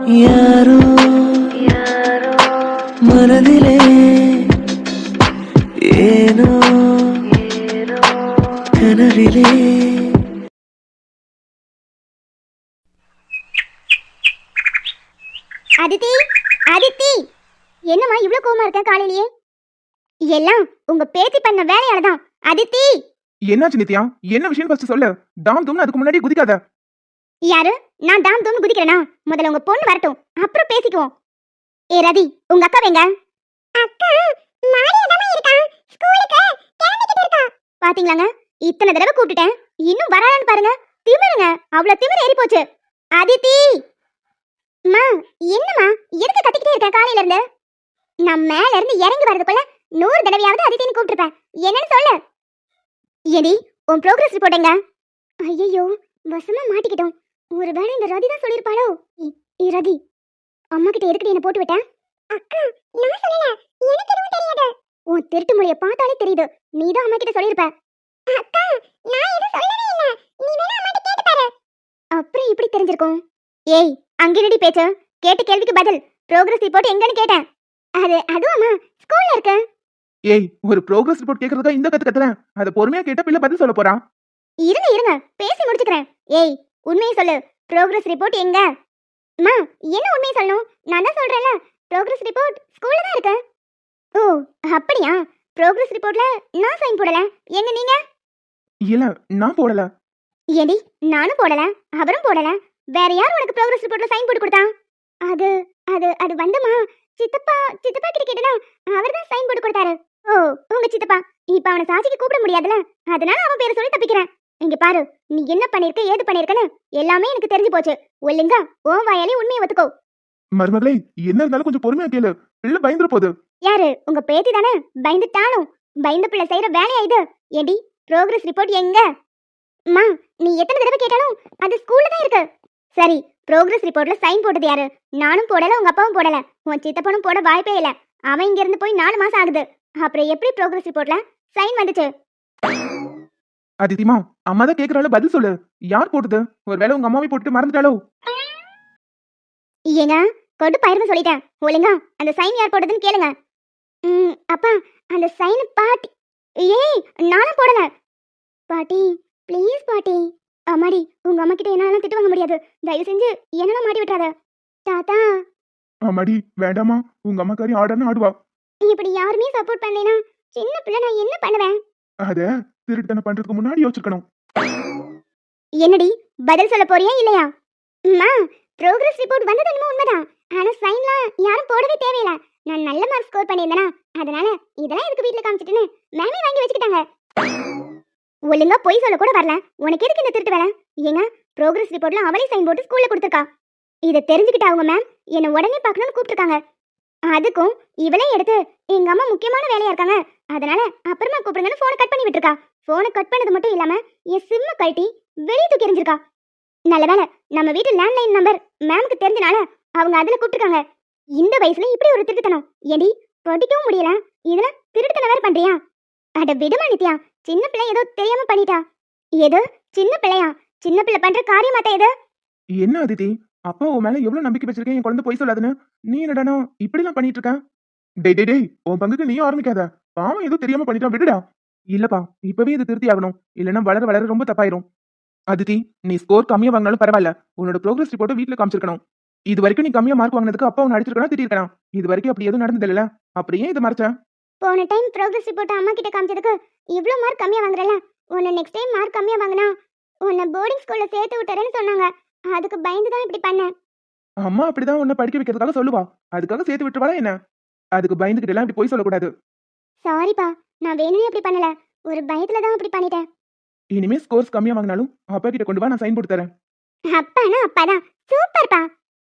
யாரோ மனதிலே ஏனோ கனவிலே. அதித்தி, அதித்தி, என்னம்மா இவ்வளவு கோவமா இருக்க காலையிலேயே? எல்லாம் உங்க பேத்தி பண்ண வேலையால தான். அதித்தி. என்னாச்சு நித்யா? என்ன விஷயம் ஃபர்ஸ்ட் சொல்லு. தாம் தூம்னு அதுக்கு முன்னாடி குதிக்காத. யாரு? நான் தாம் தூம்னு குதிக்கிறேனா? முதல்ல உங்க பொண்ணு வரட்டும், அப்புறம் பேசிக்குவோம். ஏ ரதி, உங்க அக்கா எங்க? அக்கா மாடியில தான் இருக்கா. ஸ்கூலுக்கு கிளம்பிக்கிட்டு இருக்கா. பாத்தீங்களாங்க? இத்தனை தடவை கூப்பிட்டேன், இன்னும் வரான்னு பாருங்க. திமிருங்க, அவ்வளவு திமிரு ஏறி போச்சு. அதித்தி. அம்மா, என்னம்மா எதுக்கு கத்திக்கிட்டே இருக்க காலையில இருந்து? நான் மேல இருந்து இறங்கி வரதுக்குள்ள 100 தடவையாவது அதித்தின்னு கூப்பிட்டுருப்பேன். என்னன்னு சொல்லு. ஏடி, உன் ப்ரோக்ரஸ் ரிப்போர்ட் எங்க? ஐயோ, வசமா மாட்டிக்கிட்டோம். ஒருவேளை இந்த ரதி தான் சொல்லிருப்பாளோ? ரதி, அம்மா கிட்ட எதுக்கு என்ன போட்டு விட்ட? அக்கா, நான் சொல்லல, எனக்கு எதுவும் தெரியாது. உன் திருட்டு மொழிய பார்த்தாலே தெரியுது, நீ தான் அம்மா கிட்ட சொல்லிருப்ப. அக்கா, நான் எதுவும் சொல்லவே இல்ல, நீ வேணா அம்மா கிட்ட கேட்டு பாரு. அப்புறம் இப்படி தெரிஞ்சிருக்கும். ஏய், அங்க என்னடி பேச்சு? கேட்ட கேள்விக்கு பதில். ப்ரோக்ரஸ் ரிப்போர்ட் எங்கன்னு கேட்டேன். அதுவும் அம்மா ஸ்கூல்ல இருக்கு. ஏய், ஒரு ப்ரோக்ரஸ் ரிப்போர்ட் கேக்குறதுக்கு இந்த கத்துறேன். அத பொறுமையா கேட்ட பிள்ளை பதில் சொல்ல போறா. இருங்க பேசி முடிச்சுக்கிறேன். ஏய், உண்மையை சொல்லு, ப்ரோக்ரஸ் ரிப்போர்ட் எங்க? அம்மா, என்ன உண்மையை சொல்லணும்? நான் தான் சொல்றேன்ல, ப்ரோக்ரஸ் ரிப்போர்ட் ஸ்கூல்ல தான் இருக்கு. ஓ, அப்படியா? ப்ரோக்ரஸ் ரிப்போர்ட்ல நான் சைன் போடல, எங்க நீங்க? இல்ல, நான் போடல. ஏடி, நானும் போடல, அவரும் போடல. வேற யார் உனக்கு ப்ரோக்ரஸ் ரிப்போர்ட்ல சைன் போட்டு கொடுத்தா? அது அது அது வந்துமா, சித்தப்பா கிட்ட கேட்டனா அவர் தான் சைன் போட்டு கொடுத்தாரு. ஓ, உங்க சித்தப்பா. இப்ப அவனை சாட்சிக்கு கூப்பிட முடியாதுல, அதனால அவன் பேரை சொல்லி தப்பிக்கிறேன். இங்க பாரு, நீ என்ன பண்ணிருக்க, ஏது பண்ணிருக்கன்னு எல்லாமே எனக்கு தெரிஞ்சு போச்சு. ஒழுங்கா உன் வாயாலே உண்மையை ஒத்துக்கோ. மருமகளே, என்ன இருந்தாலும் கொஞ்சம் பொறுமையா கேளு. பிள்ளை பயந்துற போகுது. யாரு? உங்க பேத்தி தானே? பயந்துட்டாலும் பயந்த பிள்ளை செய்யற வேலையா இது? ஏடி, ப்ரோக்ரஸ் ரிப்போர்ட் எங்க? அம்மா, நீ எத்தனை தடவை கேட்டாலும் அது ஸ்கூல்ல தான் இருக்கு. சரி, ப்ரோக்ரஸ் ரிப்போர்ட்ல சைன் போட்டது யாரு? நானும் போடல, உங்க அப்பாவும் போடல, உன் சித்தப்பனும் போட வாய்ப்பே இல்ல. அவன் இங்க இருந்து போய் 4 மாசம் ஆகுது. அப்புறம் எப்படி ப்ரோக்ரஸ் ரிப்போர்ட்ல சைன் வந்துச்சு? அதித்திமா, அம்மா தான் கேக்குறாள, பதில் சொல்லு. யார் போட்டது? ஒருவேளை உங்க அம்மாவை போட்டு மறந்துட்டாளோ? ஏங்க, கொண்டு பயிர்னு சொல்லிட்டேன். ஒழுங்கா அந்த சைன் யார் போட்டதுன்னு கேளுங்க. அப்பா, அந்த சைன் பாட்டி. ஏய், நானும் போடல. பாட்டி, ப்ளீஸ் பாட்டி. அம்மாடி, உங்க அம்மா கிட்ட என்னால திட்டு வாங்க முடியாது. தயவு செஞ்சு என்னெல்லாம் மாட்டி விட்டுறாத. தாத்தா. ஆமாடி, வேண்டாமா, உங்க அம்மாக்காரி ஆர்டர்னு ஆடுவா. இப்படி யாருமே சப்போர்ட் பண்ணலைனா சின்ன பிள்ளை நான் என்ன பண்ணுவேன்? அத திருட்டுத்தனம் பண்றதுக்கு முன்னாடி யோசிக்கணும். என்னடி, பதில் சொல்ல போறியா இல்லையா? அம்மா, ப்ரோக்ரஸ் ரிப்போர்ட் வந்தது என்னமோ உண்மைதான். ஆனா சைன்லாம் யாரும் போடவே தேவையில்ல. நான் நல்ல மார்க் ஸ்கோர் பண்ணியிருந்தேனா, அதனால இதெல்லாம் எதுக்கு வீட்ல காமிச்சிட்டுன்னு மேமே வாங்கி வச்சுக்கிட்டாங்க. ஒழுங்கா பொய் சொல்ல கூட வரல. உனக்கு எதுக்கு இந்த திருட்டு வேலை? ஏங்க, ப்ரோக்ரஸ் ரிப்போர்ட்ல அவளே சைன் போட்டு ஸ்கூல்ல கொடுத்துருக்கா. இதை தெரிஞ்சுக்கிட்டு அவங்க மேம் என்னை உடனே பார்க்கணும்னு கூப்பிட்டுருக்காங்க. அதுக்கும் இவளே எடுத்து எங்க அம்மா முக்கியமான வேலையா இருக்காங்க, அதனால அப்புறமா கூப்பிடுங்கன்னு போனை கட் பண்ணி விட்டுருக்கா. போனை கட் பண்ணது மட்டும் இல்லாம என் சிம்ம கழட்டி வெளியே தூக்கி எறிஞ்சிருக்கா. நல்ல வேலை, நம்ம வீட்டு லேண்ட்லைன் நம்பர் மேம்க்கு தெரிஞ்சனால அவங்க அதுல கூப்பிட்டுருக்காங்க. இந்த வயசுல இப்படி ஒரு திருட்டுத்தனம். ஏடி, படிக்கவும் முடியல, இதுல திருட்டுத்தனம் வேற பண்றியா? அட விடுமா நித்யா, சின்ன பிள்ளை ஏதோ தெரியாம பண்ணிட்டா. ஏதோ சின்ன பிள்ளையா? சின்ன பிள்ளை பண்ற காரியமாத்தா இது? என்ன அதித்தி, அப்பா உன் மேல எவ்வளவு நம்பிக்கை வச்சிருக்கேன், என் குழந்தை போய் சொல்லாதுன்னு. நீ என்னடானா இப்படி எல்லாம் பண்ணிட்டு இருக்க? டேய், உன் பங்குக்கு நீயும் ஆரம்பிக்காத. பாவம் ஏதோ தெரியாம பண்ணிட்டான், விடுடா. இல்லப்பா, இப்பவே இது திருத்தி ஆகணும், இல்லைன்னா வளர வளர ரொம்ப தப்பாயிரும். அதித்தி, நீ ஸ்கோர் கம்மியா வாங்கினாலும் பரவாயில்ல, உன்னோட ப்ரோக்ரஸ் ரிப்போர்ட்டை வீட்டுல காமிச்சிருக்கணும். இது வரைக்கும் நீ கம்மியா மார்க் வாங்கினதுக்கு அப்பா உன்னை அடிச்சிருக்கா, திட்டிருக்கலாம். இது வரைக்கும் அப்படி எதுவும் நடந்தது இல்ல, அப்படியே இது மறைச்ச? போன டைம் ப்ரோக்ரஸ் ரிப்போர்ட் அம்மா கிட்ட காமிச்சதுக்கு இவ்ளோ மார்க் கம்மியா வாங்குறல, உன்னை நெக்ஸ்ட் டைம் மார்க் கம்மியா வாங்கினா உன்னை போர்டிங் ஸ்கூல்ல சேர்த்து விட்டுறேன்னு சொன்னாங்க. அதுக்கு பயந்து தான் இப்படி பண்ணேன். அம்மா அப்படிதான் உன்னை படிக்க வைக்கிறதுக்காக சொல்லுவா, அதுக்காக சேர்த்து விட்டுருவாளா என்ன? அதுக்கு பயந்துகிட்டு எல்லாம் இப்படி போய் சொல்லக்கூடாது. சாரிப்பா, நான் வேணும்னே அப்படி பண்ணல, ஒரு பயத்துல தான் அப்படி பண்ணிட்டேன். இனிமே ஸ்கோர்ஸ் கம்மியா வாங்கினாலும் அப்பா கிட்ட கொண்டு வா, நான் சைன் போட்டு தரேன். அப்பானா அப்பாதான், சூப்பர்ப்பா.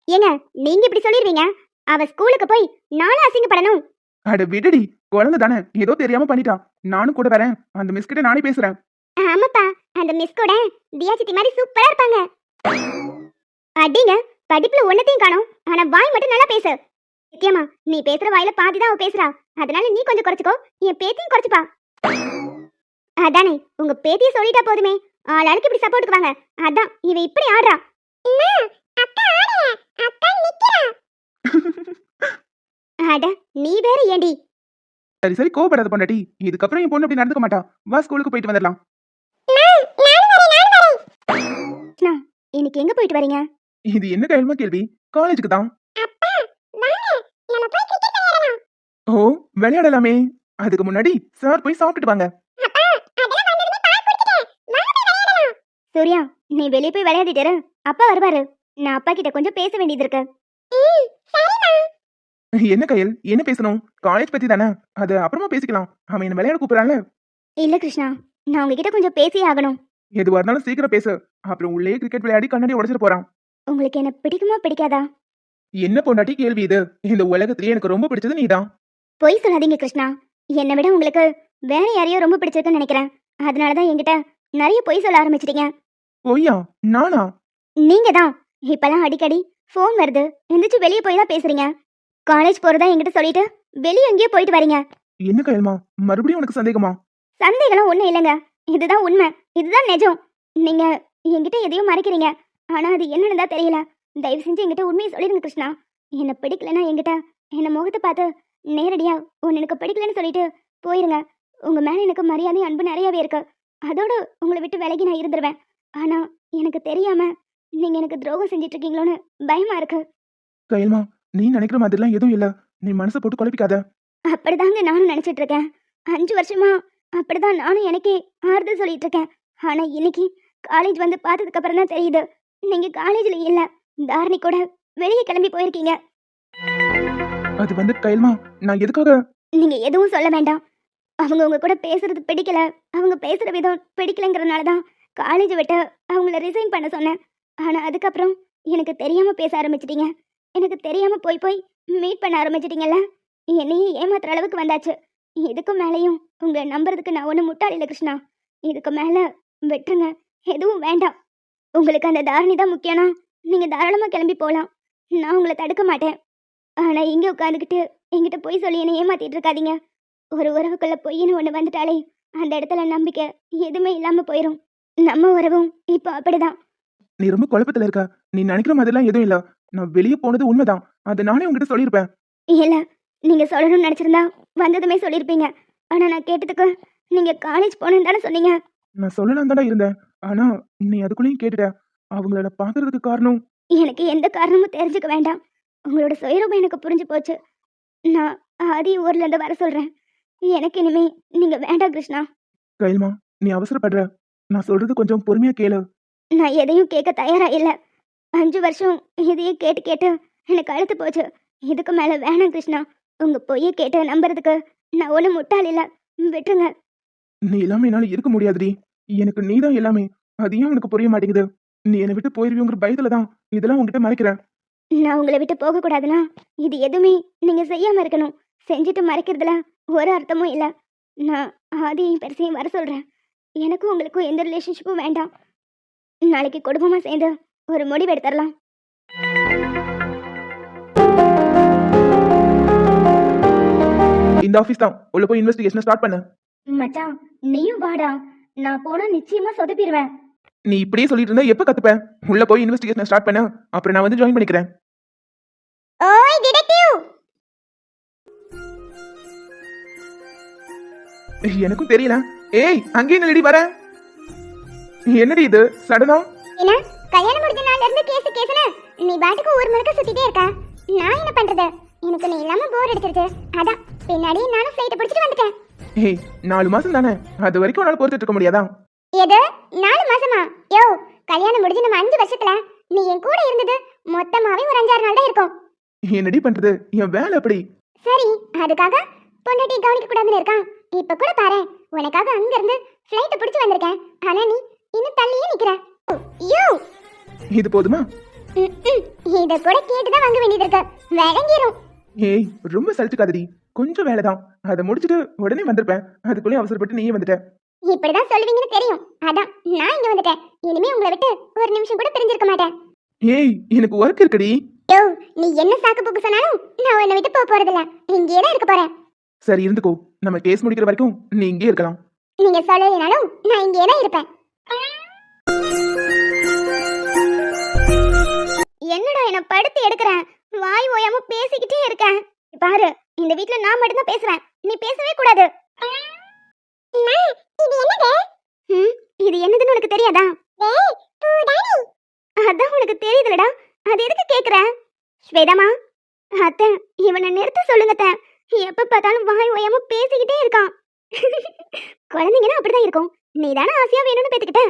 ஏங்க, நீங்க இப்படி சொல்லிடுவீங்க? அவ ஸ்கூலுக்கு போய் நானும் அசிங்கப்படணும்? அட விடுடி, குழந்தை தானே, ஏதோ தெரியாம பண்ணிட்டான். நானும் கூட வரேன், அந்த மிஸ் கிட்ட நானே பேசுறேன். ஆமாப்பா, அந்த மிஸ் கூட தியா சித்தி மாதிரி சூப்பரா இருப்பாங்க. அடிங்க, படிப்புல ஒன்னத்தையும் காணோம், ஆனா வாய் மட்டும் நல்லா பேசு. நித்யமா, நீ பேசுற வாயில பாதி தான் அவ பேசுறா, அதனால நீ கொஞ்சம் குறைச்சுக்கோ, என் பேத்தியும் குறைச்சுப்பா. அதானே, உங்க பேத்திய சொல்லிட்டா போதுமே, ஆளாளுக்கு இப்படி சப்போர்ட்டுக்கு வாங்க. அதான் இவ இப்படி ஆடுறா. அக்கா ஆடுற, அக்கா நிக்கிற. அட நீ வேற ஏண்டி? சரி சரி கோவப்படாத பொண்டாட்டி. இதுக்கப்புறம் என் பொண்ணு அப்படி நடந்துக்க மாட்டா. வா ஸ்கூலுக்கு போயிட்டு வந்துடலாம். கிருஷ்ணா, இன்னைக்கு எங்க போயிட்டு வரீங்க? இது என்ன கையல்மா கேள்வி? காலேஜுக்கு தான். ஓ விளையாடலாமே. அதுக்கு முன்னாடி சார் போய் சாப்பிட்டுட்டு வாங்க. சூர்யா, நீ வெளியே போய் விளையாடிட்டு இரு. அப்பா வருவாரு. நான் அப்பா கிட்ட கொஞ்சம் பேச வேண்டியது இருக்கு. என்ன கையல், என்ன பேசணும்? காலேஜ் பத்தி தானே, அது அப்புறமா பேசிக்கலாம். அவன் என்ன விளையாட கூப்பிடறான்ல. இல்ல கிருஷ்ணா, நான் உங்ககிட்ட கொஞ்சம் பேசியே ஆகணும். எதுவா இருந்தாலும் சீக்கிரம் பேசு. அப்புறம் உள்ளே கிரிக்கெட் விளையாடி கண்ணாடி உடைச்சிட்டு போறான். உங்களுக்கு என்ன பிடிக்குமா பிடிக்காதா? என்ன பொண்டாட்டி கேள்வி இது? இந்த உலகத்திலேயே எனக்கு ரொம்ப பிடிச்சது நீதான். பொய் சொல்லாதீங்க கிருஷ்ணா. என்னை விட உங்களுக்கு வேற யாரையோ ரொம்ப பிடிச்சிருக்குன்னு நினைக்கிறேன். அதனாலதான் என்கிட்ட நிறைய பொய் சொல்ல ஆரம்பிச்சிட்டீங்க. பொய்யா? நானா? நீங்க தான். இப்பெல்லாம் அடிக்கடி ஃபோன் வருது, எந்திரிச்சு வெளியே போய் தான் பேசுறீங்க. காலேஜ் போறதா என்கிட்ட சொல்லிட்டு வெளியே எங்கேயோ போயிட்டு வரீங்க. என்ன கையல்மா, மறுபடியும் உனக்கு சந்தேகமா? சந்தேகம் ஒண்ணும் இல்லைங்க. இதுதான் உண்மை, இதுதான் நிஜம். நீங்க என்கிட்ட எதையும் மறைக்கிறீங்க. ஆனா அது என்னன்னு தான் தெரியல. தயவு செஞ்சு என்கிட்ட உண்மையை சொல்லிடுங்க கிருஷ்ணா. என்ன பிடிக்கலன்னா என்கிட்ட என்ன முகத்தை பார்த்து நேரடியா உன் எனக்கு பிடிக்கலன்னு சொல்லிட்டு போயிருங்க. உங்க மேல எனக்கு மரியாதை அன்பு நிறையவே இருக்கு. அதோட உங்களை விட்டு விலகி நான் இருந்துருவேன். ஆனா எனக்கு தெரியாம நீங்க எனக்கு துரோகம் செஞ்சிட்டு இருக்கீங்களோன்னு பயமா இருக்கு. கையல்மா, நீ நினைக்கிற மாதிரிலாம் எதுவும் இல்ல. நீ மனசை போட்டு குழப்பிக்காத. அப்படிதாங்க நானும் நினைச்சிட்டு இருக்கேன். 5 வருஷமா அப்படிதான் நானும் எனக்கே ஆறுதல் சொல்லிட்டு இருக்கேன். ஆனா இன்னைக்கு காலேஜ் வந்து பார்த்ததுக்கு அப்புறம் தான் தெரியுது, நீங்க காலேஜ்ல இல்ல, தாரணி கூட வெளியே கிளம்பி போயிருக்கீங்க. அது வந்து கையல்மா, நான் எதுக்காக? நீங்க எதுவும் சொல்ல வேண்டாம். அவங்க உங்க கூட பேசுறது பிடிக்கல, அவங்க பேசுற விதம் பிடிக்கலங்கிறதுனால தான் காலேஜ் விட்டு அவங்கள ரிசைன் பண்ண சொன்னேன். ஆனா அதுக்கப்புறம் எனக்கு தெரியாம பேச ஆரம்பிச்சிட்டீங்க. எனக்கு தெரியாம போய் போய் மீட் பண்ண ஆரம்பிச்சிட்டீங்கல்ல. என்னையே ஏமாத்துற அளவுக்கு வந்தாச்சு. இதுக்கு மேலேயும் உங்களை நம்புறதுக்கு நான் ஒன்றும் முட்டாள் இல்லை கிருஷ்ணா. இதுக்கு மேலே விட்டுருங்க, எதுவும் வேண்டாம். உங்களுக்கு அந்த தாரணி தான் முக்கியம்னா நீங்கள் தாராளமாக கிளம்பி போகலாம். நான் உங்களை தடுக்க மாட்டேன். ஆனால் இங்கே உட்காந்துக்கிட்டு என்கிட்ட பொய் சொல்லி என்னை ஏமாத்திட்டு இருக்காதீங்க. ஒரு உறவுக்குள்ள பொய்ன்னு ஒன்று வந்துட்டாலே அந்த இடத்துல நம்பிக்கை எதுவுமே இல்லாமல் போயிடும். நம்ம உறவும் இப்போ அப்படிதான். நீ ரொம்ப குழப்பத்துல இருக்க. நீ நினைக்கிற மாதிரிலாம் எதுவும் இல்ல. நான் வெளியே போனது உண்மைதான். அது நானே உங்ககிட்ட சொல்லியிருப்பேன். இல்லை, நீங்கள் சொல்லணும்னு நினச்சிருந்தா வந்ததுமே சொல்லியிருப்பீங்க. ஆனால் நான் கேட்டதுக்கு நீங்கள் காலேஜ் போகணுன்னு தானே சொன்னீங்க. நான் சொல்லலாம் தானே இருந்தேன். ஆனா நீ அதுக்குள்ளேயும் கேட்டுட்ட. அவங்கள பாக்குறதுக்கு காரணம் எனக்கு எந்த காரணமும் தெரிஞ்சுக்க வேண்டாம். உங்களோட சுயரூபம் எனக்கு புரிஞ்சு போச்சு. நான் ஆதி ஊர்லேருந்து வர சொல்கிறேன். எனக்கு இனிமே நீங்கள் வேண்டாம் கிருஷ்ணா. கையல்மா, நீ அவசரப்படுற. நான் சொல்றது கொஞ்சம் பொறுமையா கேளு. நான் எதையும் கேட்க தயாரா இல்லை. 5 வருஷம் இதையே கேட்டு கேட்டு எனக்கு அழுத்து போச்சு. இதுக்கு மேலே வேணாம் கிருஷ்ணா. உங்கள் பொய்யை கேட்டு நம்புறதுக்கு நான் ஒன்றும் முட்டாள் இல்லை. விட்டுருங்க. நீ எல்லாமே என்னால இருக்க முடியாதுடி. எனக்கு நீதான் எல்லாமே. அது ஏன் உனக்கு புரிய மாட்டேங்குது? நீ என்னை விட்டு போயிருவியோங்கிற பயத்துலதான் இதெல்லாம் உன்கிட்ட மறைக்கிறேன். நான் உங்களை விட்டு போகக்கூடாதுன்னா இது எதுவுமே நீங்கள் செய்யாமல் இருக்கணும். செஞ்சுட்டு மறைக்கிறதுல ஒரு அர்த்தமும் இல்லை. நான் ஆதியையும் பெருசையும் வர சொல்கிறேன். எனக்கும் உங்களுக்கும் எந்த ரிலேஷன்ஷிப்பும் வேண்டாம். நாளைக்கு குடும்பமாக சேர்ந்து ஒரு முடிவு எடுத்துடலாம். இந்த ஆபீஸ் தான். உள்ள போய் இன்வெஸ்டிகேஷன் ஸ்டார்ட் பண்ணு. மச்சான், நீயும் வாடா. நான் போனால் நிச்சயமாக சொதப்பிடுவேன். நீ இப்படியே சொல்லிட்டு இருந்தா எப்ப கத்துப்ப? உள்ள போய் இன்வெஸ்டிகேஷன் ஸ்டார்ட் பண்ணு. அப்புறம் நான் வந்து ஜாயின் பண்ணிக்கிறேன். ஓய் டிடெக்டிவ். எனக்கும் தெரியல. ஏய், அங்கே நில்லடி வர. என்னடி இது சடனா? என்ன கல்யாணம் முடிஞ்ச நாள்ல இருந்து கேஸ்னு நீ பாட்டுக்கு ஊர் முழுக்க சுத்திட்டே இருக்க. நான் என்ன பண்றது? எனக்கு நீ இல்லாம போர் அடிச்சிருச்சு. அதான் பின்னாடி நானும் ஃளைட் பிடிச்சிட்டு வந்துட்டேன். ஏய், 4 மாசம் தானே, அது வரைக்கும் உன்னால பொறுத்துட்டு இருக்க முடியாதா? எது 4 மாசமா? யோ, கல்யாணம் முடிஞ்சு நம்ம 5 வருஷத்துல நீ என் கூட இருந்தது மொத்தமாவே ஒரு 5-6 நாள் தான் இருக்கும். என்னடி பண்றது? என் வேலை அப்படி. சரி, அதுக்காக பொண்டாட்டி கவனிக்க கூடாதுன்னு இருக்கான். இப்ப கூட பாரு, உனக்காக அங்க இருந்து ஃளைட் பிடிச்சு வந்திருக்கேன். ஆனா நீ இன்னும் தள்ளியே நிக்கிற. யோ, இது போதுமா? இத கூட கேட்டுதான் வாங்க வேண்டியது இருக்கு. விளங்கிரும். ஏய், ரொம்ப சலிச்சுக்காதடி. கொஞ்சம் வேலைதான், அதை முடிச்சுட்டு உடனே வந்திருப்பேன். அதுக்குள்ளே அவசரப்பட்டு நீயே வந்துட்ட. இப்படிதான் சொல்லுவீங்கன்னு தெரியும். அதான் நான் இங்க வந்துட்டேன். இனிமே உங்களை விட்டு ஒரு நிமிஷம் கூட பிரிஞ்சிருக்க மாட்டேன். ஏய், எனக்கு ஒர்க் இருக்குடி. யோ, நீ என்ன சாக்கு போக்கு சொன்னாலும் நான் உன்னை விட்டு போக போறதில்ல. இங்கே தான் இருக்க போறேன். சரி இருந்துக்கோ. நம்ம கேஸ் முடிக்கிற வரைக்கும் நீ இங்கே இருக்கலாம். நீங்க சொல்லலைனாலும் நான் இங்கே தான் இருப்பேன். என்னடா என்ன படுத்து எடுக்கிறேன்? வாய் ஓயாம பேசிக்கிட்டே இருக்கேன். பாரு, இந்த வீட்ல நான் மட்டும் தான் பேசுவேன், நீ பேசவே கூடாது. இது என்னது? இது என்னதுன்னு உனக்கு தெரியாதா? அதான் உனக்கு தெரியுதுலடா, அது எதுக்கு கேக்குற? ஸ்வேதாமா, அத்தை இவனை நிறுத்த சொல்லுங்க அத்தை. எப்ப பார்த்தாலும் வாய் ஓயாம பேசிக்கிட்டே இருக்கான். குழந்தைங்கன்னா அப்படிதான் இருக்கும். நீ தானே ஆசையா வேணும்னு பேத்துக்கிட்ட,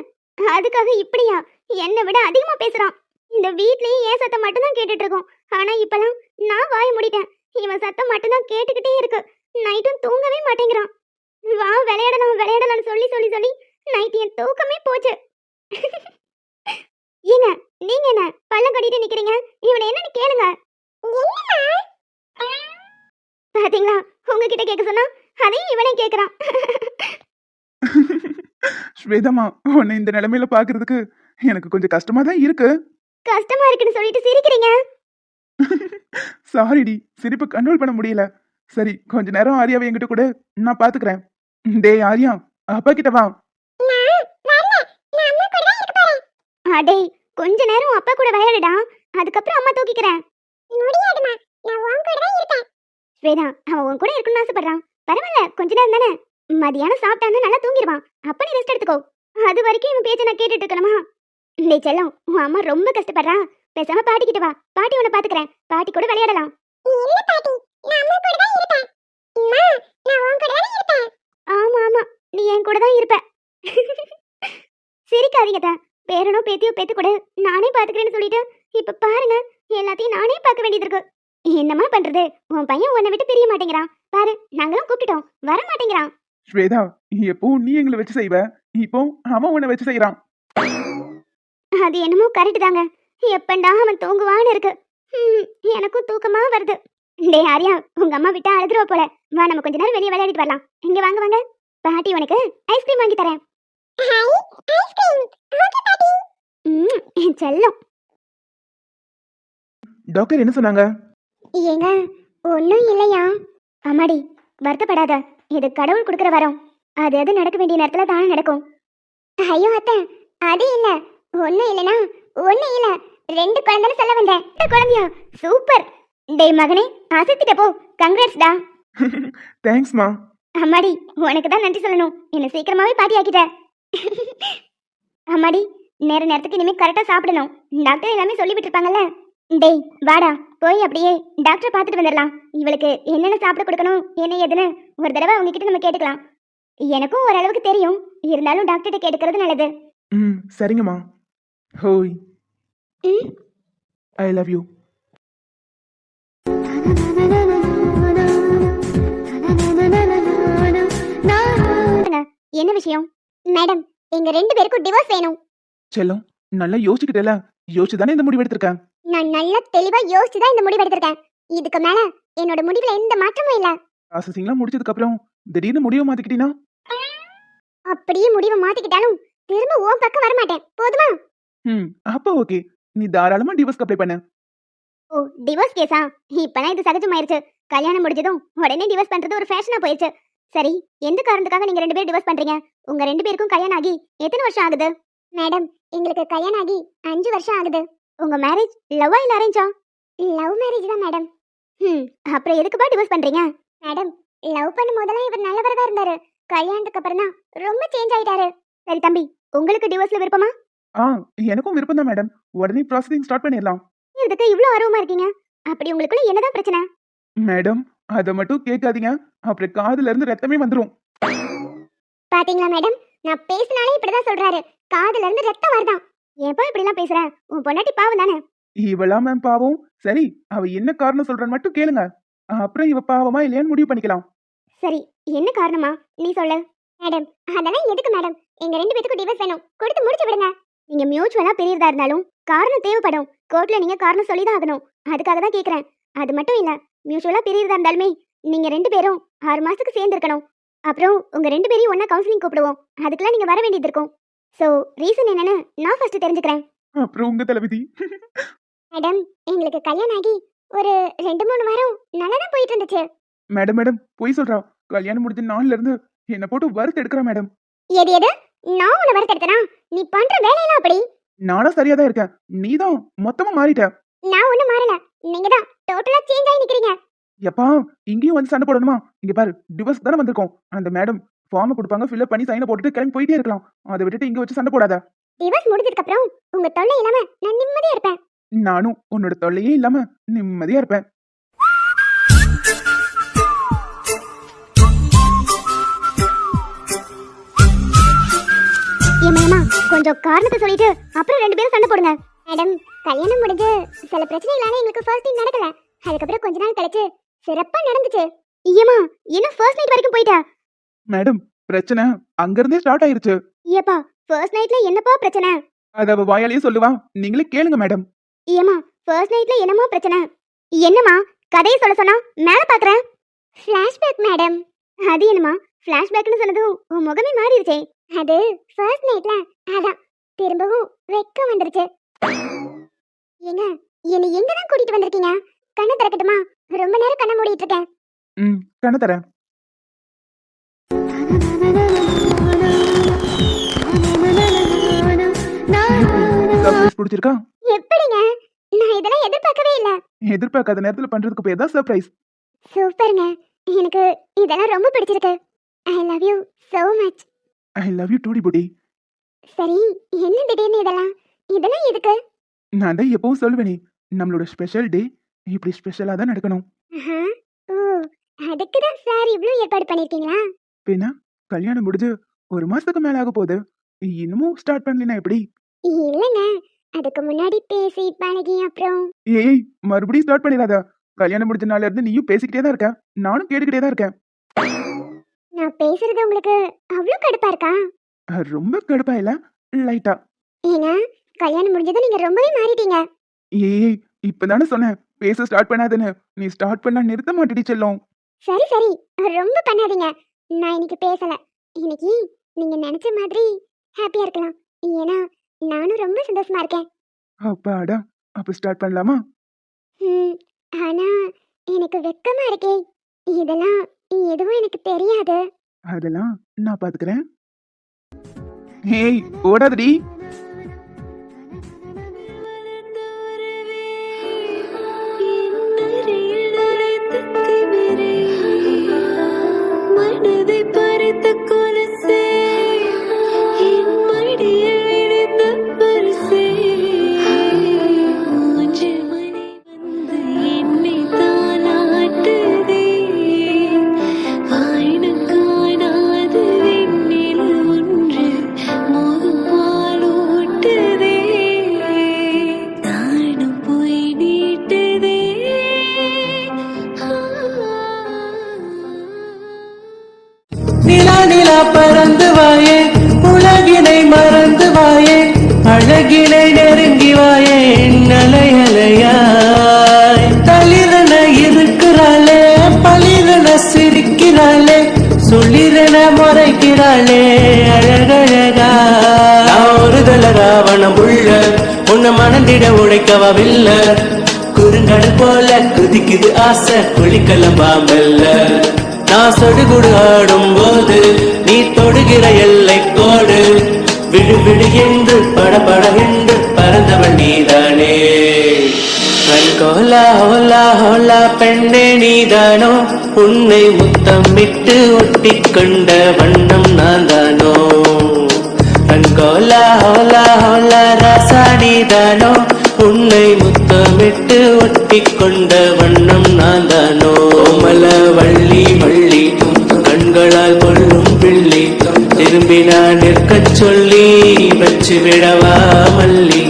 அதுக்காக இப்படியா என்னை விட அதிகமா பேசுறான். இந்த வீட்லயும் ஏன் சத்தம் மட்டும்தான் கேட்டுட்டு இருக்கோம். ஆனா இப்பெல்லாம் நான் வாய மூடிட்டேன், இவன் சத்தம் மட்டும்தான் கேட்டுக்கிட்டே இருக்கு. நைட்டும் தூங்கவே மாட்டேங்கிறான். வா விளையாடலாம் விளையாடலாம்னு சொல்லி சொல்லி சொல்லி நைட் என் தூக்கமே போச்சு. ஏங்க நீங்க என்ன பல்லம் கட்டிட்டு நிக்கிறீங்க? இவனை என்னன்னு கேளுங்க. பாத்தீங்களா, உங்ககிட்ட கேட்க சொன்னா அதையும் இவனே கேக்குறான். ஸ்வேதாமா, உன்னை இந்த நிலைமையில பாக்குறதுக்கு எனக்கு கொஞ்சம் கஷ்டமா தான் இருக்கு. கஷ்டமா இருக்குன்னு சொல்லிட்டு சிரிக்கிறீங்க. சாரிடி, சிரிப்பு கண்ட்ரோல் பண்ண முடியல. சரி, கொஞ்ச நேரம் ஆரியாவை என்கிட்ட கூட, நான் பாத்துக்கிறேன். டேய் ஆரியா, அப்பா கிட்ட வா. அடே, கொஞ்ச நேரம் அப்பா கூட விளையாடுடா, அதுக்கப்புறம் அம்மா தூக்கிக்கிறேன். முடியாதுமா, நான் உன் கூட தான் இருப்பேன். ஸ்வேதா, அவன் உன் கூட இருக்கணும்னு ஆசைப்படுறான். பரவாயில்ல, கொஞ்ச நேரம் தானே. மதியானம் சாப்பிட்டான்னு நல்லா தூங்கிடுவான். அப்ப நீ ரெஸ்ட் எடுத்துக்கோ. அது வரைக்கும் இவன் பேச்ச நான் கேட்டுட்டு இருக்கணுமா? டேய் செல்லம், உன் அம்மா ரொம்ப கஷ்டப்படுறா. பேசாம பாட்டி கிட்ட வா, பாட்டி உன்னை பாத்துக்கிறேன். பாட்டி கூட விளையாடலாம். இல்ல பாட்டி, நான் அம்மா கூட தான் இருப்பேன். அம்மா, நான் உன் கூட தான் இருப்பேன். ஆமா ஆமா, நீ என் கூட தான் இருப்ப. சிரிக்காதீங்க. பேரனோ பேத்தியோ பேத்து கூட நானே பாத்துக்கிறேன்னு சொல்லிட்டு இப்ப பாருங்க, எல்லாத்தையும் நானே பார்க்க வேண்டியது இருக்கு. என்னமா பண்றது? உன் பையன் உன்னை விட்டு பிரிய மாட்டேங்கிறான். பாரு, நாங்களும் கூப்பிட்டோம், வர மாட்டேங்கிறான். ஸ்வேதா, எப்போ நீ எங்களை வச்சு செய்வ, இப்போ அவன் உன்னை வச்சு செய்யறான். அது என்னமோ கரெக்ட் தாங்க. எப்பண்டா அவன் தூங்குவான்னு இருக்கு. எனக்கும் தூக்கமா வருது. டேய் ஆரியா, உங்க அம்மா விட்டா அழுதுருவ போல. வா, நம்ம கொஞ்ச நேரம் வெளியே விளையாடிட்டு வரலாம். இங்க வாங்க வாங்க, பாட்டி உனக்கு ஐஸ்கிரீம் வாங்கி தரேன். செல்லம். டாக்டர் என்ன சொன்னாங்க? ஏங்க ஒன்னும் இல்லையா? அம்மாடி, வருத்தப்படாத, இது கடவுள் கொடுக்குற வரம். அது அது நடக்க வேண்டிய நேரத்துல தானே நடக்கும். ஐயோ அத்தை, அது இல்ல, ஒன்னும் இல்லனா ஒன்னும் இல்ல. 2 குழந்தைன்னு சொல்ல வந்தேன். 2 குழந்தையா? சூப்பர். டேய் மகனே, அசத்திட்ட போ. கங்க்ராட்ஸ்டா. தேங்க்ஸ்மா. அம்மாடி, உனக்கு தான் நன்றி சொல்லணும். என்ன சீக்கிரமாவே பாட்டி ஆக்கிட்ட. அம்மாடி, நேரத்துக்கு இனிமே கரெக்டா சாப்பிடணும். டாக்டர் எல்லாமே சொல்லி விட்டுருப்பாங்கல்ல. டேய் வாடா, போய் அப்படியே டாக்டரை பார்த்துட்டு வந்துடலாம். இவளுக்கு என்னென்ன சாப்பிட கொடுக்கணும் என்ன ஏதுன்னு ஒரு தடவை உங்ககிட்ட நம்ம கேட்டுக்கலாம். எனக்கும் ஓரளவுக்கு தெரியும், இருந்தாலும் டாக்டர்கிட்ட கேட்டுக்கிறது நல்லது. சரிங்கம்மா. ஹோய், ஐ லவ் யூ. என்ன விஷயம்? மேடம், எங்க 2 பேருக்கும் டிவோர்ஸ் வேணும். செல்லம், நல்லா யோசிச்சுக்கிட்டல, யோசிச்சு தானே இந்த முடிவு எடுத்திருக்கேன். நான் நல்லா தெளிவா யோசிச்சு தான் இந்த முடிவு எடுத்திருக்கேன். இதுக்கு மேல என்னோட முடிவுல எந்த மாற்றமும் இல்ல. ப்ராசஸிங்லாம் முடிச்சதுக்கு அப்புறம் திடீர்னு முடிவு மாத்திக்கிட்டீனா? அப்படியே முடிவை மாத்திக்கிட்டாலும் திரும்ப உன் பக்கம் வர மாட்டேன், போதுமா? அப்ப ஓகே, நீ தாராளமா டிவோர்ஸ்க்கு அப்ளை பண்ணு. ஓ, டிவோர்ஸ் கேஸா? இப்பதான் இது சகஜமாயிருச்சு. கல்யாணம் முடிஞ்சதும் உடனே டிவோர்ஸ் பண்றது ஒரு ஃபேஷனா போயிருச்சு. சரி, எந்த காரணத்துக்காக நீங்க 2 பேரும் டிவோர்ஸ் பண்றீங்க? உங்க 2 பேருக்கும் கல்யாணம் ஆகி எத்தனை வருஷம் ஆகுது? மேடம், எங்களுக்கு கல்யாணம் ஆகி 5 வருஷம் ஆகுது. உங்க மேரேஜ் லவ்வா இல்ல அரேஞ்சா? லவ் மேரேஜ் தான் மேடம். அப்புறம் எதுக்குப்பா டிவோர்ஸ் பண்றீங்க? மேடம், லவ் பண்ணும் போதெல்லாம் இவர் நல்லவரா தான் இருந்தாரு. கல்யாணத்துக்கு அப்புறம் தான் ரொம்ப சேஞ்ச் ஆயிட்டாரு. சரி தம்பி, உங்களுக்கு டிவோர்ஸ்ல விருப்பமா? எனக்கும் விருப்பம் தான் மேடம். உடனே ப்ராசஸிங் ஸ்டார்ட் பண்ணிடலாம். இதுக்கு இவ்ளோ ஆர்வமா இருக்கீங்க? அப்படி உங்களுக்குள்ள என்னதான் பிரச்சனை? மேடம், அத மட்டும் கேட்காதீங்க, அப்புறம் காதுல இருந்து ரத்தமே வந்துரும். பாத்தீங்களா மேடம், நான் பேசினாலே இப்படிதான் சொல்றாரு. காதுல இருந்து ரத்தம் வருதான். ஏன்பா இப்படி எல்லாம் பேசுற? உன் பொண்டாட்டி பாவம் தானே. இவளா மேம் பாவம்? சரி, அவ என்ன காரணம் சொல்றான்னு மட்டும் கேளுங்க, அப்புறம் இவ பாவமா இல்லையான்னு முடிவு பண்ணிக்கலாம். சரி, என்ன காரணமா நீ சொல்லு. மேடம், அதெல்லாம் எதுக்கு மேடம்? எங்க 2 பேத்துக்கும் டிவோர்ஸ் வேணும், கொடுத்து முடிச்சு விடுங்க. நீங்க மியூச்சுவலா பிரியறதா இருந்தாலும் காரணம் தேவைப்படும். கோர்ட்ல நீங்க காரணம் சொல்லி தான் ஆகணும். அதுக்காக தான் கேக்குறேன். அது மட்டும் இல்ல, மியூச்சுவலா பிரியறதா இருந்தாலுமே நீங்க 2 பேரும் 6 மாசத்துக்கு சேர்ந்து இருக்கணும். அப்புறம் உங்க 2 பேரையும் ஒண்ணா கவுன்சிலிங் கூப்பிடுவோம். அதுக்கெல்லாம் நீங்க வர வேண்டியது இருக்கும். சோ ரீசன் என்னன்னு நான் ஃபர்ஸ்ட் தெரிஞ்சுக்கிறேன். அப்புறம் உங்க தளபதி. மேடம், எங்களுக்கு கல்யாணம் ஆகி ஒரு 2-3 வாரம் நல்லா தான் போயிட்டு இருந்துச்சு. மேடம் போய் சொல்றா. கல்யாணம் முடிஞ்ச நாள்ல இருந்து என்ன போட்டு வறுத்து எடுக்கிறா மேடம். எது நான் உன்னை வறுத்தெடுத்தனா? நீ பண்ற வேலையெல்லாம் அப்படி. நானும் சரியா தான் இருக்கேன், நீதான் மொத்தமா மாறிட்ட. நான் ஒண்ணும் மாறல, நீங்க தான் டோட்டலா சேஞ்ச் ஆகி நிக்கிறீங்க. எப்பா இங்கேயும் வந்து சண்டை போடணுமா? இங்க பாரு, டிவோர்ஸ் தானே வந்திருக்கோம். அந்த மேடம் ஃபார்ம் கொடுப்பாங்க, ஃபில்அப் பண்ணி சைனை போட்டுட்டு கிளம்பி போயிட்டே இருக்கலாம். அதை விட்டுட்டு இங்க வச்சு சண்டை போடாத. டிவோர்ஸ் முடிஞ்சதுக்கு அப்புறம் உங்க தொல்லை இல்லாம நான் நிம்மதியா இருப்பேன். நானும் உன்னோட தொல்லையே இல்லாம நிம்மதியா இருப்பேன். ஏமாமா கொஞ்சம் காரணத்தை சொல்லிட்டு அப்புறம் ரெண்டு பேரும் சண்டை போடுங்க. மேடம் கல்யாணம் முடிஞ்சு சில பிரச்சனைகளால எங்களுக்கு ஃபர்ஸ்ட் நைட் நடக்கல. அதுக்கப்புறம் கொஞ்ச நாள் கழிச்சு சிறப்பா நடந்துச்சு. ஏமா என்ன ஃபர்ஸ்ட் நைட் வரைக்கும் போயிட்டா? மேடம் பிரச்சனை அங்க இருந்தே ஸ்டார்ட் ஆயிருச்சு. ஏப்பா ஃபர்ஸ்ட் நைட்ல என்னப்பா பிரச்சனை? அத அவ வாயாலேயே சொல்லுவா, நீங்களே கேளுங்க மேடம். ஏமா ஃபர்ஸ்ட் நைட்ல என்னமா பிரச்சனை? என்னமா கதையை சொல்ல சொன்னா மேல பாக்குறேன். Flashback madam. அது என்னமா ஃபிளாஷ்பேக்னு சொன்னதும் உன் முகமே மாறிடுச்சே. அது ஃபர்ஸ்ட் நைட்ல அதான் திரும்பவும் வெக்கம் வந்துருச்சு. ஏங்க என்னை எங்க தான் கூட்டிட்டு வந்திருக்கீங்க? கண்ணை திறக்கட்டுமா? ரொம்ப நேரம் கண்ணை மூடிட்டு இருக்கேன். கண்ண தரேன். சர்ப்ரைஸ் பிடிச்சிருக்கா? எப்படிங்க? நான் இதெல்லாம் எதிர்பார்க்கவே இல்ல. எதிர்பார்க்காத நேரத்துல பண்றதுக்கு பேர் தான் சர்ப்ரைஸ். சூப்பருங்க. எனக்கு இதெல்லாம் ரொம்ப பிடிச்சிருக்கு. I love you so much. I love you டூடி புடி. சரி என்ன திடீர்னு இதெல்லாம் எதுக்கு? நான் தான் எப்பவும் சொல்லுவேனே, நம்மளோட ஸ்பெஷல் டே இப்படி ஸ்பெஷலா தான் நடக்கணும். ஆஹா. ஓ அதுக்கு தான் சார் இவ்ளோ ஏற்பாடு பண்ணிருக்கீங்களா? பின்ன கல்யாணம் முடிஞ்சு ஒரு மாசத்துக்கு மேல ஆக போகுது, இன்னமும் ஸ்டார்ட் பண்ணலனா எப்படி? இல்லங்க அதுக்கு முன்னாடி பேசி பழகி அப்புறம் ஏய் மறுபடியும் ஸ்டார்ட் பண்ணிடாத. கல்யாணம் முடிஞ்ச நாள்ல இருந்து நீயும் பேசிக்கிட்டே தான் இருக்க, நானும் கேட்டுக்கிட்டே தான் இருக்கேன். நான் பேசுறது உங்களுக்கு அவ்வளோ கடுப்பா இருக்கா? ரொம்ப கடுப்பா இல்ல, லைட்டா. ஏங்க கல்யாணம் முடிஞ்சதும் நீங்க ரொம்பவே மாறிட்டீங்க. ஏய் இப்பதானே சொன்னேன் பேச ஸ்டார்ட் பண்ணாதுன்னு. நீ ஸ்டார்ட் பண்ணா நிறுத்த மாட்டேடி செல்லம். சரி சரி ரொம்ப பண்ணாதீங்க. நான் இன்னைக்கு பேசல. இன்னைக்கு நீங்க நினைச்ச மாதிரி ஹாப்பியா இருக்கலாம். ஏன்னா நானும் ரொம்ப சந்தோஷமா இருக்கேன். அப்பாடா, அப்ப ஸ்டார்ட் பண்ணலாமா? ம், ஆனா எனக்கு வெக்கமா இருக்கே. இதெல்லாம் எதுவும் எனக்கு தெரியாது. அதெல்லாம் நான் பாத்துக்கிறேன். ஏய் ஓடாதடி. மனதை பறித்த கொலுசே, என் மடியில் விழுந்த பரிசே, மூன்று மணி வந்து என்னை தாலாட்டுதே, வானம் காணாத வெண்ணிலவு ஒன்று முகம் பாலூட்டுதே, நானும் போய் நீட்டுதே. நிலா நிலா பறந்து வாயே, உலகினை மறந்து வாயே, அழகினை நெருங்கி வாயே, அலையலையாய் தளிரன இருக்கிறாளே, பளிரன சிரிக்கிறாளே, சொல்லிரன முறைக்கிறாளே, அழகழகா. நான் ஒரு தல ராவணம் உள்ள உன்னை மணந்திட உழைக்கவவில்ல, குறுங்கடல் போல குதிக்குது ஆசை குளிக்கலாம் பாம்பல்ல. நான் சொடுகுடு ஆடும் போது நீ தொடுகிற எல்லை கோடு, விடு விடு என்று படபட என்று பறந்தவள் நீதானே. கண்கோலா ஹோலா ஹோலா பெண்ணே நீதானோ, உன்னை முத்தமிட்டு ஒட்டிக் கொண்ட வண்ணம் நான் தானோ. கண்கோலா ஹோலா ஹோலா ராசா நீதானோ, உன்னை முத்தமிட்டு ஒட்டிக் கொண்ட வண்ணம் நான் தானோ. மல வள்ளி வள்ளி கண்களால் கொள்ளும் பிள்ளி, திரும்பி நான் நிற்கச் சொல்லி வச்சு விடவா மல்லி.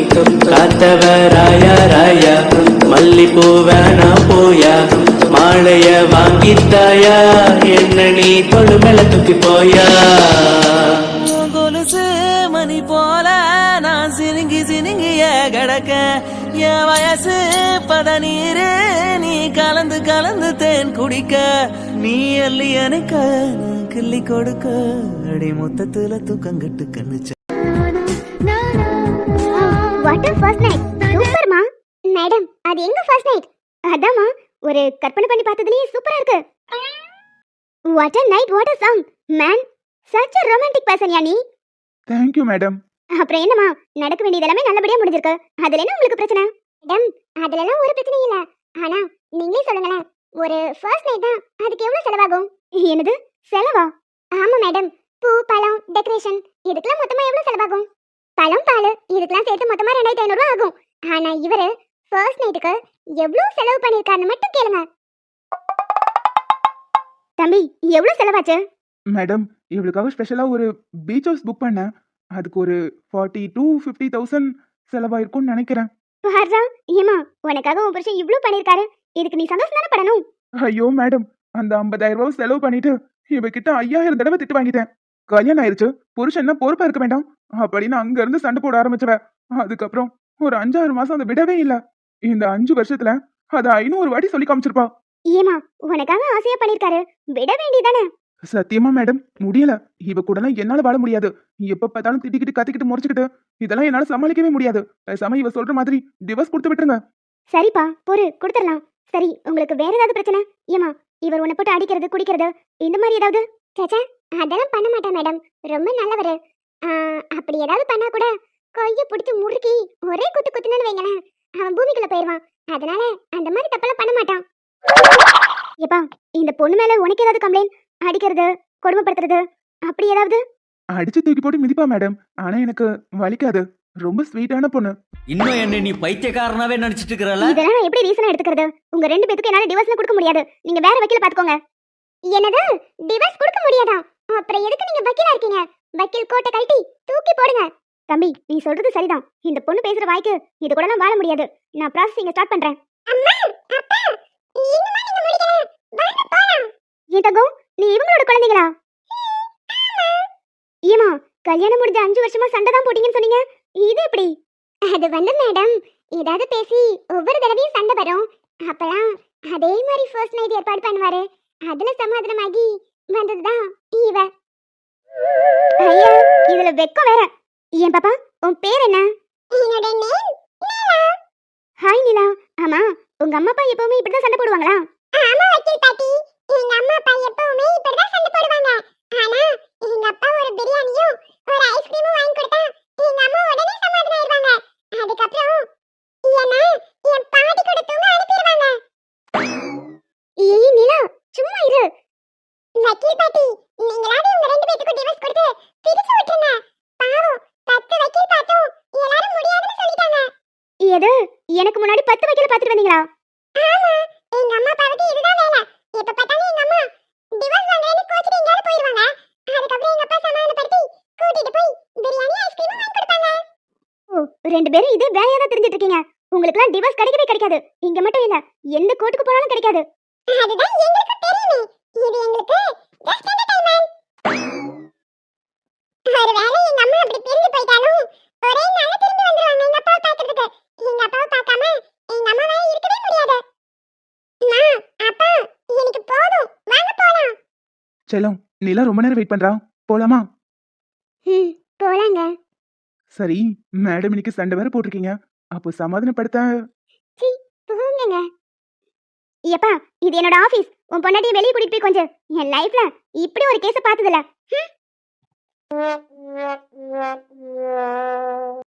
காத்தவ ராயா ராயா மல்லி பூவேனா போயா, மாலைய வாங்கித்தாயா என்ன நீ தொழு மேல தூக்கி போயா. கொலுசு மணி போல நான் சினுங்கி சினுங்கிய கிடக்க, என் வயசு பதநீரு நீ கலந்து கலந்து தேன் குடிக்க, நீ அள்ளி அணைக்க நான் கிள்ளி கொடுக்க, அடி மொத்தத்துல தூக்கங்கட்டு கண்ணுச்ச. What a first night. சூப்பர்மா. மேடம் அது எங்க ஃபர்ஸ்ட் நைட்? அதாம்மா ஒரு கற்பனை பண்ணி பார்த்ததுலயே சூப்பரா இருக்கு. What a night, what a song. Man, such a romantic person யா நீ. Thank you madam. அப்புறம் என்னம்மா நடக்க வேண்டியது எல்லாமே நல்லபடியா முடிஞ்சிருக்கு. அதுல என்ன உங்களுக்கு பிரச்சனை? மேடம் அதுலலாம் ஒரு பிரச்சனையும் இல்ல. ஆனா நீங்களே சொல்லுங்களேன், ஒரு ஃபர்ஸ்ட் நைட் தான், அதுக்கு எவ்வளவு செலவாகும்? என்னது செலவா? ஆமா மேடம், பூ பழம் டெக்கரேஷன் இதுக்கெல்லாம் மொத்தமா எவ்வளவு செலவாகும்? பழம் பால் இதுக்கெல்லாம் சேர்த்து மொத்தமா 2500 ரூபாய் ஆகும். ஆனா இவரு ஃபர்ஸ்ட் நைட்டுக்கு எவ்வளவு செலவு பண்ணிருக்காருன்னு மட்டும் கேளுங்க. தம்பி எவ்வளவு செலவாச்சு? மேடம் இவளுக்காக ஸ்பெஷலா ஒரு பீச் ஹவுஸ் புக் பண்ணேன். அதுக்கு ஒரு 40 to 50,000 செலவாயிருக்கும்னு நினைக்கிறேன். பாரா, ஏமா உனக்காக உன் புருஷன் இவ்ளோ பண்ணிருக்காரு, இதுக்கு நீ சந்தோஷம் தானே படணும். ஐயோ மேடம், அந்த 50,000 ரூபாய் செலவு பண்ணிட்டு இவகிட்ட 5000 தடவை திட்டு வாங்கிட்டேன். கல்யாணம் ஆயிருச்சு, புருஷன்னா பொறுப்பா இருக்க வேண்டாம் அப்படின்னு அங்க இருந்து சண்டை போட ஆரம்பிச்சவ. அதுக்கப்புறம் ஒரு 5-6 மாசம் அதை விடவே இல்ல. இந்த 5 வருஷத்துல அதை 500 வாட்டி சொல்லி காமிச்சிருப்பா. ஏமா உனக்காக ஆசையா பண்ணிருக்காரு, விட வேண்டியதானே. சத்தியமா மேடம் முடியல. இவ கூடலாம் என்னால வாழ முடியாது. எப்ப பார்த்தாலும் திட்டிக்கிட்டு கத்திக்கிட்டு முறைச்சுக்கிட்டு இதெல்லாம் என்னால சமாளிக்கவே முடியாது. பேசாம இவ சொல்ற மாதிரி டிவோர்ஸ் கொடுத்து விட்டுருங்க. சரிப்பா பொறு கொடுத்துடலாம். சரி உங்களுக்கு வேற ஏதாவது பிரச்சனை? ஏமா இவர் உன்னை போட்டு அடிக்கிறது குடிக்கிறது இந்த மாதிரி ஏதாவது? சேச்சா அதெல்லாம் பண்ண மாட்டேன் மேடம், ரொம்ப நல்லவரு. அப்படி ஏதாவது பண்ணா கூட கைய பிடிச்சு முறுக்கி ஒரே குத்து குத்துனு வைங்களேன், அவன் பூமிக்குள்ள போயிருவான். அதனால அந்த மாதிரி தப்பெல்லாம் பண்ண மாட்டான். ஏப்பா இந்த பொண்ணு மேல உனக்கு ஏதாவது கம்ப்ளைண்ட்? அடிக்கிறது கொடுமைப்படுத்துறது அப்படி ஏதாவது? அடிச்சு தூக்கி போட்டு மிதிப்பா மேடம். ஆனா எனக்கு வலிக்காது. ரொம்ப ஸ்வீட்டான பொண்ணு. இன்னும் என்ன நீ பைத்தியக்காரனாவே நினைச்சிட்டு இருக்கறல? இதெல்லாம் நான் எப்படி ரீசனா எடுத்துக்கிறது? உங்க ரெண்டு பேத்துக்கு என்னால டிவோர்ஸ் கொடுக்க முடியாது. நீங்க வேற வக்கீல பாத்துக்கோங்க. என்னது டிவோர்ஸ் கொடுக்க முடியாதா? அப்புறம் எதுக்கு நீங்க வக்கீலா இருக்கீங்க? வக்கீல் கோட்டை கழட்டி தூக்கி போடுங்க. தம்பி நீ சொல்றது சரிதான். இந்த பொண்ணு பேசுற வாய்க்கு இது கூடலாம் வாழ முடியாது. நான் ப்ராசஸிங் ஸ்டார்ட் பண்றேன். அம்மா அப்பா இன்னுமா நீங்க முடிக்கல? வாங்க போலாம். ஏன் தங்கம் நீ இவங்களோட குழந்தைகளா? ஏமா கல்யாணம் முடிஞ்ச 5 வருஷமா சண்டை தான் போட்டீங்கன்னு சொன்னீங்க, இது எப்படி? அது வந்து மேடம் ஏதாவது பேசி ஒவ்வொரு தடவையும் சண்டை வரும். அப்பலாம் அதே மாதிரி ஃபர்ஸ்ட் நைட் ஏற்பாடு பண்ணுவாரு. அதுல சமாதானமாகி வந்ததுதான் இவ. ஐயா இதுல வெக்கம் வேற. ஏன் பாப்பா உன் பேர் என்ன? என்னோட நேம் நீலா. ஹாய் நீலா. ஆமா உங்க அம்மா அப்பா எப்பவுமே இப்படிதான் சண்டை போடுவாங்களா? ஆமா வக்கீல் பாட்டி, எங்க அம்மா அப்பா எப்பவுமே இப்படிதான் சண்டை போடுவாங்க. ஆனா எங்க அப்பா ஒரு பிரியாணியும் ஒரு ஐஸ்கிரீமும் வாங்கி கொடுத்தா எங்க அம்மா உடனே சமாதானம் ஆயிடுவாங்க. அதுக்கப்புறம் என்ன என் பாட்டி கூட தூங்க அனுப்பிடுவாங்க. ஏய் நீலா சும்மா இரு. வக்கீல் பாட்டி நீங்களாவது உங்க ரெண்டு பேத்துக்கு டிவோர்ஸ் கொடுத்து பிரிச்சு விட்டுருங்க. பாவம் 10 வக்கீல் பார்த்தோம் எல்லாரும் முடியாதுன்னு சொல்லிட்டாங்க. எது எனக்கு முன்னாடி 10 வக்கீல் பார்த்துட்டு வந்தீங்களா? ஆமா எங்க அம்மா அப்பாவுக்கு இதுதான் வேலை. எப்ப பார்த்தாலும் எங்க அம்மா டிவோர்ஸ் வாங்குறேன்னு கோச்சிட்டு எங்கயாவது போயிடுவாங்க. அதுக்கப்புறம் எங்க அப்பா சமாதானப்படுத்தி கூட்டிட்டு போய் பிரியாணி ஐஸ்கிரீம் வாங்கி கொடுப்பாங்க. ஓ ரெண்டு பேரும் இதே வேலையா தான் தெரிஞ்சிட்டு இருக்கீங்க. உங்களுக்குலாம் டிவோர்ஸ் கிடைக்கவே கிடைக்காது. இங்க மட்டும் இல்ல எந்த கோர்ட்டுக்கு போனாலும் கிடைக்காது. அதுதான் எங்களுக்கு தெரியுமே. இது எங்களுக்கு ஜஸ்ட் என்டர்டெயின்மென்ட். ஒருவேளை எங்க அம்மா அப்படி பிரிஞ்சு போயிட்டாலும் ஒரே நாள்ல திரும்பி வந்துருவாங்க எங்க அப்பாவை பார்க்கிறதுக்கு. எங்க அப்பாவை பார்க்காம எங்க அம்மாவால இருக்கவே முடியாது. அம்மா அப்பா எனக்கு போதும், வாங்க போலாம். செல்லம் நீலா ரொம்ப நேரம் வெயிட் பண்றா. போலாமா? போலாங்க. சரி மேடம் இன்னைக்கு சண்டை வேற போட்டிருக்கீங்க. அப்போ சமாதானப்படுத்த போங்கங்க. ஏப்பா இது என்னோட ஆபீஸ். உன் பொண்டாட்டியை வெளியே கூட்டிட்டு போய் கொஞ்சம். என் லைஃப்ல இப்படி ஒரு கேஸ பார்த்ததில்ல.